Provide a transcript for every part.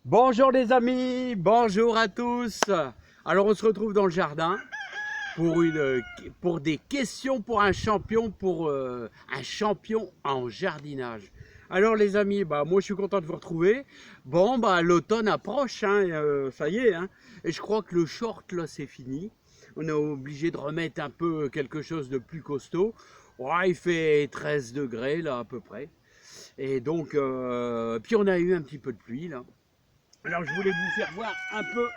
Bonjour les amis, bonjour à tous. Alors on se retrouve dans le jardin pour des questions pour un champion en jardinage. Alors les amis, moi je suis content de vous retrouver. Bon l'automne approche, hein, ça y est, hein, et je crois que le short là c'est fini. On est obligé de remettre un peu quelque chose de plus costaud. Ouais, il fait 13 degrés là à peu près. Et donc, puis on a eu un petit peu de pluie là. Alors je voulais vous faire voir un peu,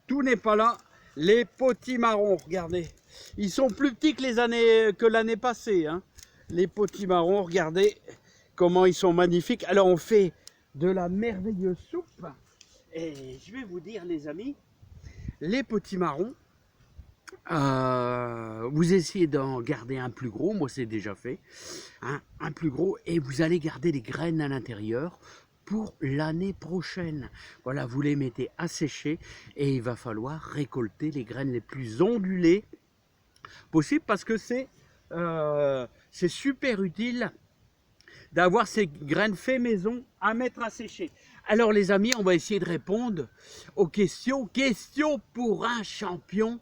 tout n'est pas là, les potimarrons, regardez. Ils sont plus petits que l'année passée, hein. Les potimarrons, regardez comment ils sont magnifiques. Alors on fait de la merveilleuse soupe. Et je vais vous dire les amis, les potimarrons, vous essayez d'en garder un plus gros, moi c'est déjà fait, hein, un plus gros, et vous allez garder les graines à l'intérieur pour l'année prochaine. Voilà, vous les mettez à sécher et il va falloir récolter les graines les plus ondulées possibles parce que c'est super utile d'avoir ces graines fait maison à mettre à sécher. Alors les amis, on va essayer de répondre aux questions. Questions pour un champion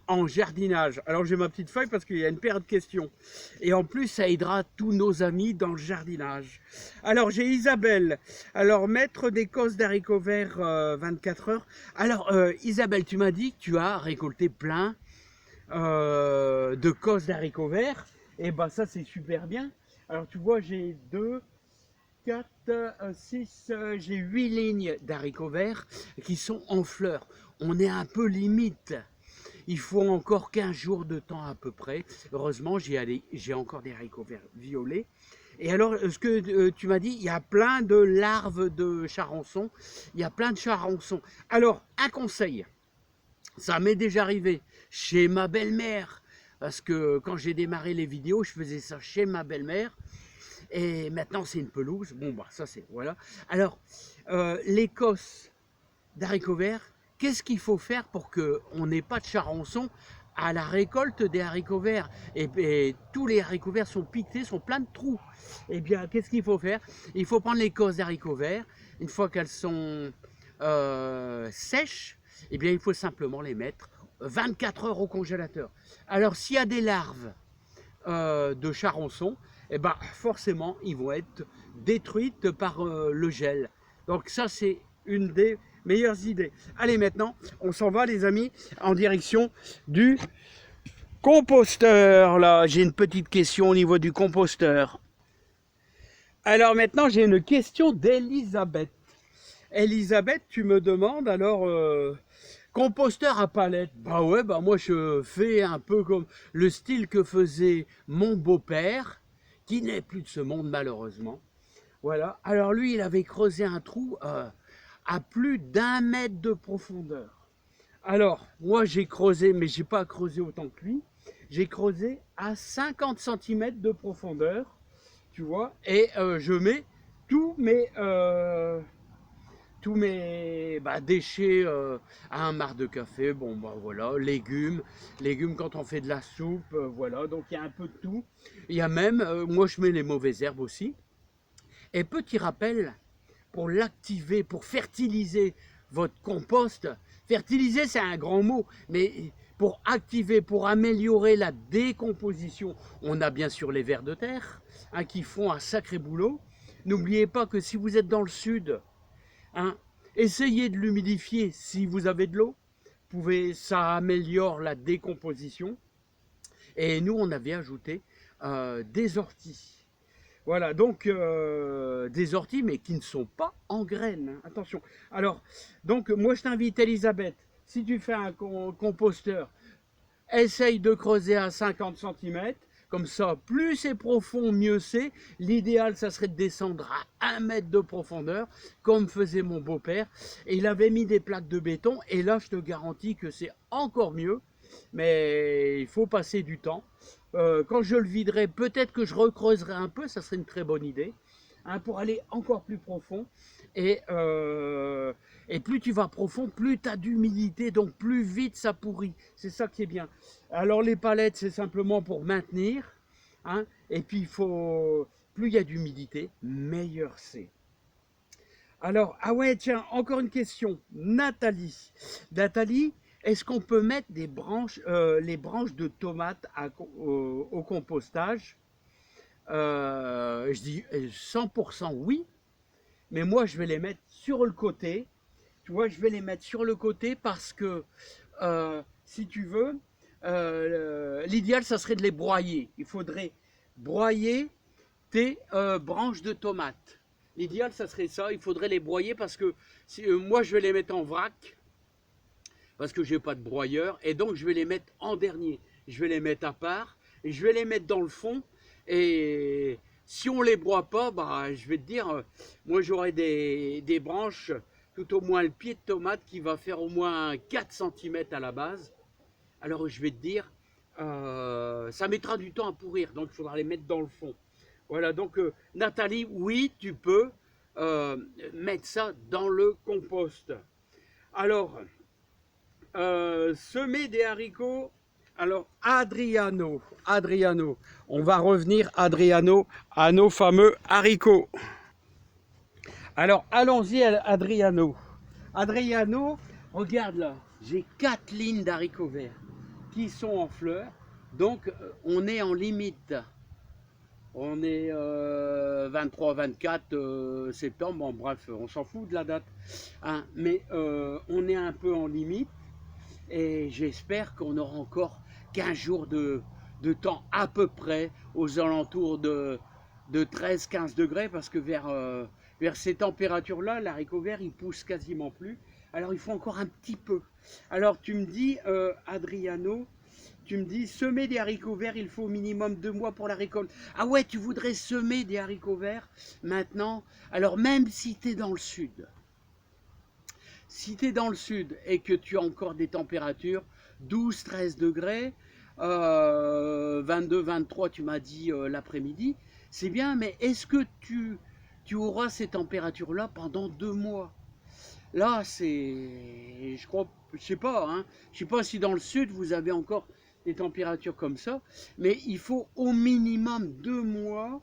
en jardinage. Alors j'ai ma petite feuille parce qu'il y a une paire de questions. Et en plus, ça aidera tous nos amis dans le jardinage. Alors j'ai Isabelle. Alors mettre des cosses d'haricots verts 24 heures. Alors Isabelle, tu m'as dit que tu as récolté plein de cosses d'haricots verts. Et ben ça c'est super bien. Alors tu vois, j'ai 2, 4, 6, j'ai 8 lignes d'haricots verts qui sont en fleurs. On est un peu limite. Il faut encore 15 jours de temps à peu près. Heureusement, j'ai encore des haricots verts violets. Et alors, ce que tu m'as dit, il y a plein de larves de charançon. Il y a plein de charançons. Alors, un conseil, ça m'est déjà arrivé chez ma belle-mère. Parce que quand j'ai démarré les vidéos, je faisais ça chez ma belle-mère. Et maintenant, c'est une pelouse. Bon, ça, c'est. Voilà. Alors, l'Écosse d'haricots verts, qu'est-ce qu'il faut faire pour qu'on n'ait pas de charançon à la récolte des haricots verts et tous les haricots verts sont piquetés, sont pleins de trous. Eh bien, qu'est-ce qu'il faut faire? Il faut prendre les cosses d'haricots verts. Une fois qu'elles sont sèches, eh bien, il faut simplement les mettre 24 heures au congélateur. Alors, s'il y a des larves de charançon, eh ben, forcément, ils vont être détruites par le gel. Donc ça, c'est une des meilleures idées. Allez, maintenant, on s'en va, les amis, en direction du composteur. Là, j'ai une petite question au niveau du composteur. Alors maintenant, j'ai une question d'Elisabeth. Elisabeth, tu me demandes alors composteur à palette. Bah ouais, moi je fais un peu comme le style que faisait mon beau-père, qui n'est plus de ce monde malheureusement. Voilà. Alors lui, il avait creusé un trou à plus d'1 mètre de profondeur. Alors, moi j'ai creusé, mais j'ai pas creusé autant que lui. J'ai creusé à 50 centimètres de profondeur, tu vois, et je mets tous mes, euh, tous mes déchets à un marc de café, bon voilà, légumes quand on fait de la soupe, voilà, donc il y a un peu de tout. Il y a même, moi je mets les mauvaises herbes aussi. Et petit rappel, pour l'activer, pour fertiliser votre compost, fertiliser c'est un grand mot, mais pour activer, pour améliorer la décomposition, on a bien sûr les vers de terre hein, qui font un sacré boulot. N'oubliez pas que si vous êtes dans le sud, hein, essayez de l'humidifier si vous avez de l'eau. Ça améliore la décomposition. Et nous, on avait ajouté des orties. Voilà, donc des orties, mais qui ne sont pas en graines. Hein. Attention. Alors, donc, moi, je t'invite, Elisabeth, si tu fais un composteur, essaye de creuser à 50 centimètres. Comme ça, plus c'est profond, mieux c'est. L'idéal, ça serait de descendre à 1 mètre de profondeur, comme faisait mon beau-père. Et il avait mis des plaques de béton. Et là, je te garantis que c'est encore mieux. Mais il faut passer du temps. Quand je le viderai, peut-être que je recreuserai un peu. Ça serait une très bonne idée. Hein, pour aller encore plus profond. Et, euh, et plus tu vas profond, plus tu as d'humidité, donc plus vite ça pourrit. C'est ça qui est bien. Alors les palettes, c'est simplement pour maintenir. Hein, et puis plus il y a d'humidité, meilleur c'est. Alors, ah ouais, tiens, encore une question. Nathalie. Nathalie, est-ce qu'on peut mettre des branches, les branches de tomates au compostage? Je dis 100% oui, mais moi je vais les mettre sur le côté. Tu vois, je vais les mettre sur le côté parce que, si tu veux, l'idéal, ça serait de les broyer. Il faudrait broyer tes branches de tomates. L'idéal, ça serait ça. Il faudrait les broyer parce que moi, je vais les mettre en vrac parce que je n'ai pas de broyeur. Et donc, je vais les mettre en dernier. Je vais les mettre à part et je vais les mettre dans le fond. Et si on ne les broie pas, bah, je vais te dire, moi, j'aurai des branches, tout au moins le pied de tomate qui va faire au moins 4 cm à la base. Alors, je vais te dire, ça mettra du temps à pourrir. Donc, il faudra les mettre dans le fond. Voilà, donc Nathalie, oui, tu peux mettre ça dans le compost. Alors, semer des haricots. Alors, Adriano, on va revenir, Adriano, à nos fameux haricots. Alors, allons-y, Adriano. Adriano, regarde là, j'ai 4 lignes d'haricots verts qui sont en fleurs. Donc, on est en limite. On est 23-24 septembre, bon, bref, on s'en fout de la date, hein, mais on est un peu en limite et j'espère qu'on aura encore 15 jours de temps à peu près aux alentours de 13-15 degrés parce que vers ces températures-là, l'haricot vert il pousse quasiment plus. Alors il faut encore un petit peu. Alors tu me dis, Adriano, tu me dis, semer des haricots verts, il faut au minimum 2 mois pour la récolte. Ah ouais, tu voudrais semer des haricots verts maintenant? Alors même si tu es dans le sud, si tu es dans le sud et que tu as encore des températures 12-13 degrés, 22-23 tu m'as dit l'après-midi, c'est bien, mais est-ce que tu auras ces températures-là pendant 2 mois? Là, c'est, je crois, je sais pas, hein, je sais pas si dans le sud vous avez encore des températures comme ça, mais il faut au minimum 2 mois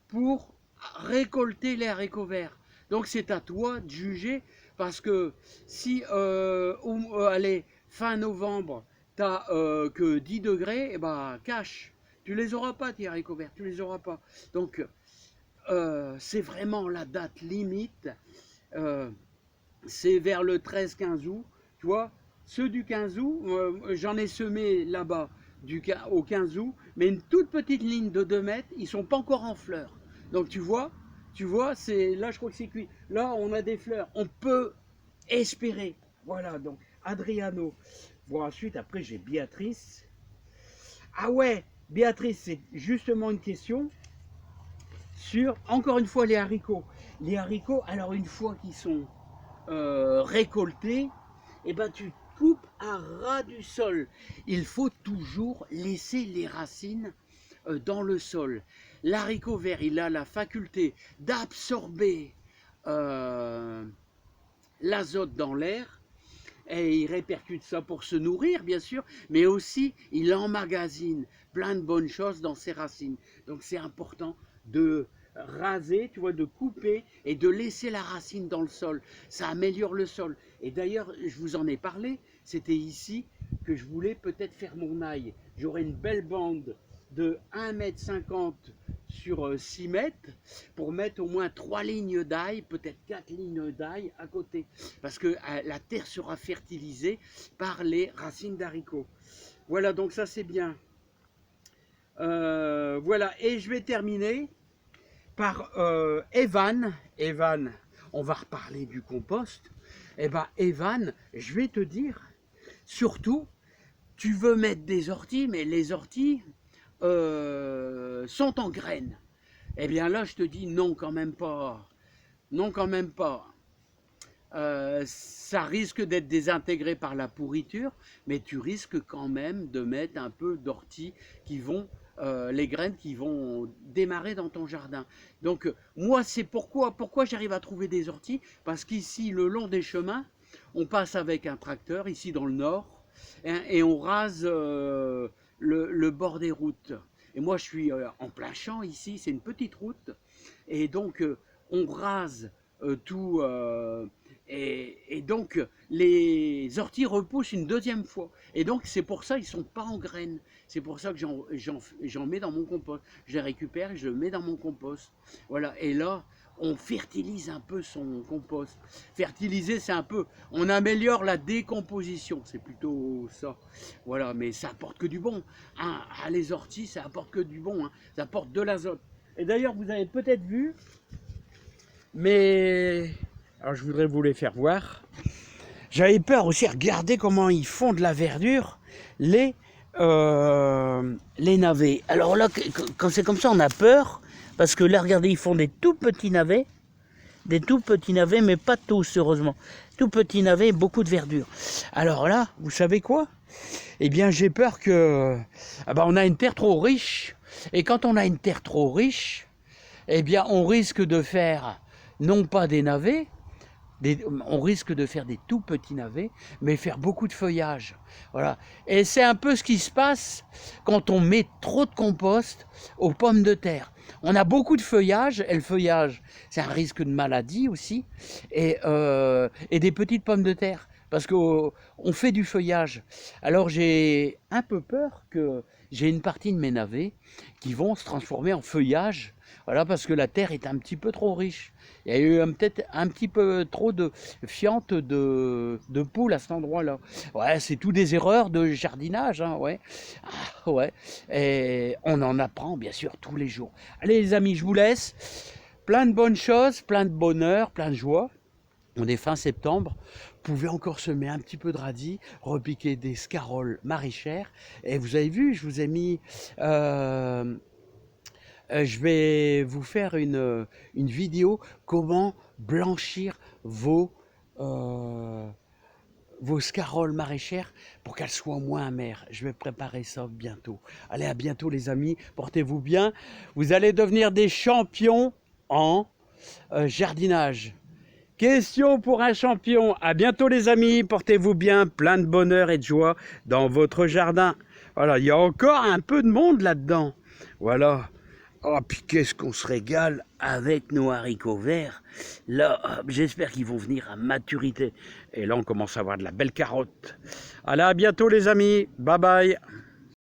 pour récolter les haricots verts. Donc c'est à toi de juger, parce que si, allez, fin novembre, tu n'as que 10 degrés, et ben cache, tu les auras pas tes haricots verts, tu les auras pas. Donc c'est vraiment la date limite. Euh, c'est vers le 13-15 août, tu vois. Ceux du 15 août, j'en ai semé là-bas au 15 août, mais une toute petite ligne de 2 mètres, ils ne sont pas encore en fleurs. Donc tu vois, c'est là je crois que c'est cuit. Là on a des fleurs, on peut espérer. Voilà, donc Adriano. Bon, ensuite, après j'ai Béatrice. Ah ouais, Béatrice, c'est justement une question sur, encore une fois, les haricots. Les haricots, alors une fois qu'ils sont récoltés, et ben tu coupes à ras du sol. Il faut toujours laisser les racines dans le sol. L'haricot vert, il a la faculté d'absorber l'azote dans l'air et il répercute ça pour se nourrir, bien sûr, mais aussi il emmagasine plein de bonnes choses dans ses racines. Donc c'est important de raser, tu vois, de couper et de laisser la racine dans le sol. Ça améliore le sol. Et d'ailleurs, je vous en ai parlé, c'était ici que je voulais peut-être faire mon ail. J'aurais une belle bande de 1,50 m sur 6 mètres pour mettre au moins 3 lignes d'ail, peut-être 4 lignes d'ail à côté. Parce que la terre sera fertilisée par les racines d'haricots. Voilà, donc ça c'est bien. Voilà, et je vais terminer par Evan. Evan, on va reparler du compost. Eh bien, Evan, je vais te dire, surtout, tu veux mettre des orties, mais les orties sont en graines. Eh bien là, je te dis non, quand même pas. Non, quand même pas. Ça risque d'être désintégré par la pourriture, mais tu risques quand même de mettre un peu d'orties qui vont, les graines qui vont démarrer dans ton jardin. Donc moi, c'est pourquoi j'arrive à trouver des orties, parce qu'ici, le long des chemins, on passe avec un tracteur, ici dans le nord, hein, et on rase le bord des routes. Et moi, je suis en plein champ ici, c'est une petite route, et donc on rase tout. Et donc, les orties repoussent une deuxième fois. Et donc, c'est pour ça qu'ils ne sont pas en graines. C'est pour ça que j'en mets dans mon compost. Je les récupère et je le mets dans mon compost. Voilà. Et là, on fertilise un peu son compost. Fertiliser, c'est un peu... On améliore la décomposition. C'est plutôt ça. Voilà. Mais ça apporte que du bon. Hein. Ah, les orties, ça apporte que du bon. Hein. Ça apporte de l'azote. Et d'ailleurs, vous avez peut-être vu, mais... Alors, je voudrais vous les faire voir. J'avais peur aussi, regardez comment ils font de la verdure, les navets. Alors là, quand c'est comme ça, on a peur, parce que là, regardez, ils font des tout petits navets, mais pas tous, heureusement. Tout petits navets, beaucoup de verdure. Alors là, vous savez quoi? Eh bien, j'ai peur que... on a une terre trop riche, et quand on a une terre trop riche, eh bien, on risque de faire, non pas des navets, on risque de faire des tout petits navets, mais faire beaucoup de feuillage. Voilà. Et c'est un peu ce qui se passe quand on met trop de compost aux pommes de terre. On a beaucoup de feuillage, et le feuillage, c'est un risque de maladie aussi, et des petites pommes de terre, parce qu'on fait du feuillage. Alors j'ai un peu peur que j'ai une partie de mes navets qui vont se transformer en feuillage. Voilà, parce que la terre est un petit peu trop riche. Il y a eu peut-être un petit peu trop de fientes de poules à cet endroit-là. Ouais, c'est tout des erreurs de jardinage, hein, ouais. Ah, ouais. Et on en apprend, bien sûr, tous les jours. Allez, les amis, je vous laisse. Plein de bonnes choses, plein de bonheur, plein de joie. On est fin septembre. Vous pouvez encore semer un petit peu de radis, repiquer des scaroles maraîchères. Et vous avez vu, je vous ai mis... je vais vous faire une vidéo comment blanchir vos scaroles maraîchères pour qu'elles soient moins amères. Je vais préparer ça bientôt. Allez, à bientôt les amis, portez-vous bien. Vous allez devenir des champions en jardinage. Question pour un champion. À bientôt les amis, portez-vous bien, plein de bonheur et de joie dans votre jardin. Voilà, il y a encore un peu de monde là-dedans. Voilà. Oh, puis qu'est-ce qu'on se régale avec nos haricots verts. Là, j'espère qu'ils vont venir à maturité. Et là, on commence à avoir de la belle carotte. Allez, à bientôt les amis. Bye bye.